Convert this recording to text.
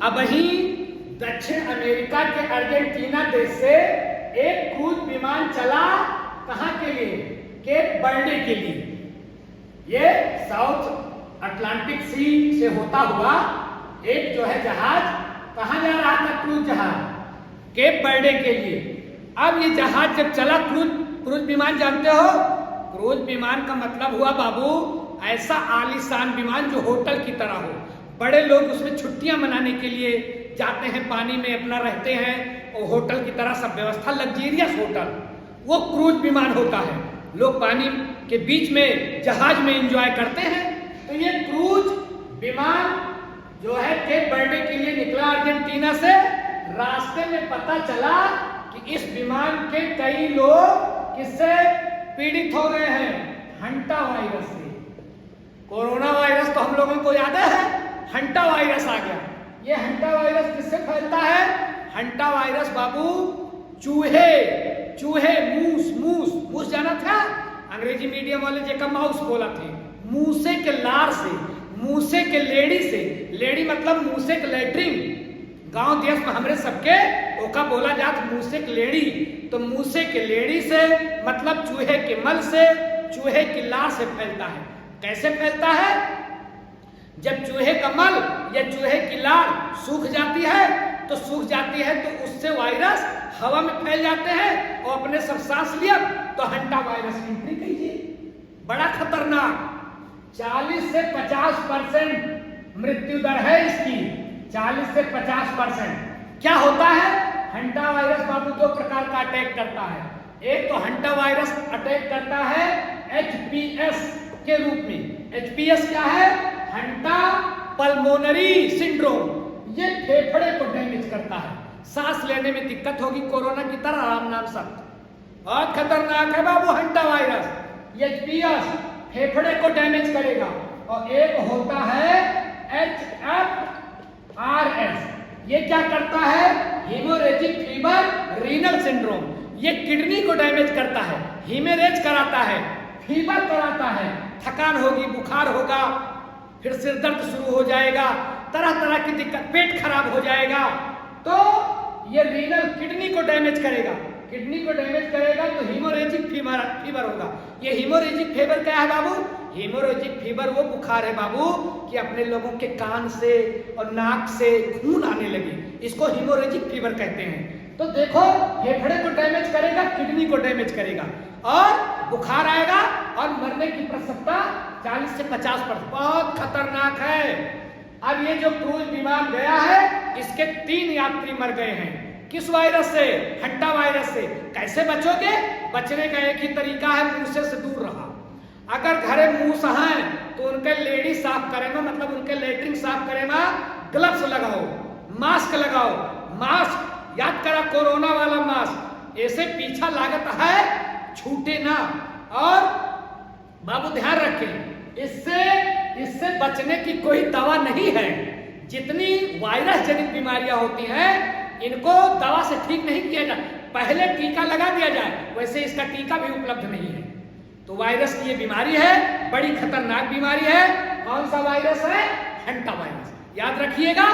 अबही दक्षिण अमेरिका के अर्जेंटीना देश से एक क्रूज विमान चला, कहां के लिए? केप बर्डे के लिए। ये साउथ अटलांटिक सी से होता हुआ एक जो है जहाज कहां जा रहा था? क्रूज जहाज, केप बर्डे के लिए। अब ये जहाज जब चला, क्रूज विमान जानते हो? क्रूज विमान का मतलब हुआ बाबू ऐसा आलीशान विमान जो होटल की तरह हो। बड़े लोग उसमें छुट्टियां मनाने के लिए जाते हैं, पानी में अपना रहते हैं, और होटल की तरह सब व्यवस्था, लग्जरियस होटल, वो क्रूज विमान होता है। लोग पानी के बीच में जहाज में एंजॉय करते हैं। तो ये क्रूज विमान जो है केप बर्डे के लिए निकला अर्जेंटीना से। रास्ते में पता चला कि इस विमान के कई लोग किससे पीड़ित हो गए हैं? हंटा वायरस से। कोरोना वायरस तो हम लोगों को याद है, हंटा वायरस आ गया। ये हंटा वायरस किससे फैलता है? हंटा वायरस बाबू चूहे मूस जाना था? अंग्रेजी मीडियम वाले जेका माउस बोला थे। मूसे के लार से, मूसे के लेडी से, लेडी मतलब मूसे के लेटरिन। गांव देश में हमरे सबके ओका बोला जात मूसे के लेडी। तो मूसे के लेडी से मतलब चूहे के मल से, चूहे की लार से फैलता है। कैसे फैलता है? जब चूहे का मल या चूहे की लार सूख जाती है तो उससे वायरस हवा में फैल जाते हैं, और अपने सब सांस लिया तो हंटा वायरस एंट्री कीजिए। बड़ा खतरनाक, 40 से 50% मृत्यु दर है इसकी। 40 से 50%। क्या होता है? हंटा वायरस बाबू दो प्रकार का अटैक करता है। एक तो हंटा वायरस अटैक करता है HPS के रूप में। HPS क्या है? Hanta pulmonary syndrome. ये फेफड़े को डैमेज करता है, सांस लेने में दिक्कत होगी, कोरोना की तरह राम नाम सख्त। बहुत खतरनाक है बाबू हंटा वायरस। HPS फेफड़े को डैमेज करेगा। और एक होता है HFRS। ये क्या करता है? Haemorrhagic fever renal syndrome. ये किडनी को डैमेज करता है, हीमोरेज कराता है, फीवर कराता है, थकान होगी, बुखार होगा, फिर सिर दर्द शुरू हो जाएगा, तरह तरह की दिक्कत, पेट खराब हो जाएगा। तो ये रीनल किडनी को डैमेज करेगा। किडनी को डैमेज करेगा तो हीमोरेजिक फीवर होगा। ये हीमोरेजिक फीवर क्या है बाबू? हीमोरेजिक फीवर वो बुखार है बाबू कि अपने लोगों के कान से और नाक से खून आने लगे, इसको हीमोरेजिक फीवर कहते हैं। तो देखो, फेफड़े को डैमेज करेगा, किडनी को डैमेज करेगा, और बुखार आएगा, और मरने की प्रसवता 40 से 50%। बहुत खतरनाक है। अब ये जो क्रूज विमान गया है, इसके 3 यात्री मर गए हैं। किस वायरस से? हंटा वायरस से। कैसे बचोगे? बचने का एक ही तरीका है, मूसे से दूर रहा। अगर घरे मूस हैं तो उनके लेडी साफ करेगा, मतलब उनके लेटरिन साफ करेगा, ग्लव्स लगाओ, मास्क लगाओ। मास्क याद करा, कोरोना वाला मास्क, ऐसे पीछा लागत है, छूटे ना। और बाबू ध्यान रखें, इससे बचने की कोई दवा नहीं है। जितनी वायरस जनित बीमारियां होती हैं, इनको दवा से ठीक नहीं किया जाए। पहले टीका लगा दिया जाए, वैसे इसका टीका भी उपलब्ध नहीं है। तो वायरस की ये बीमारी है, बड़ी खतरनाक बीमारी है। कौन सा वायरस है? Hanta virus. याद रखिएगा।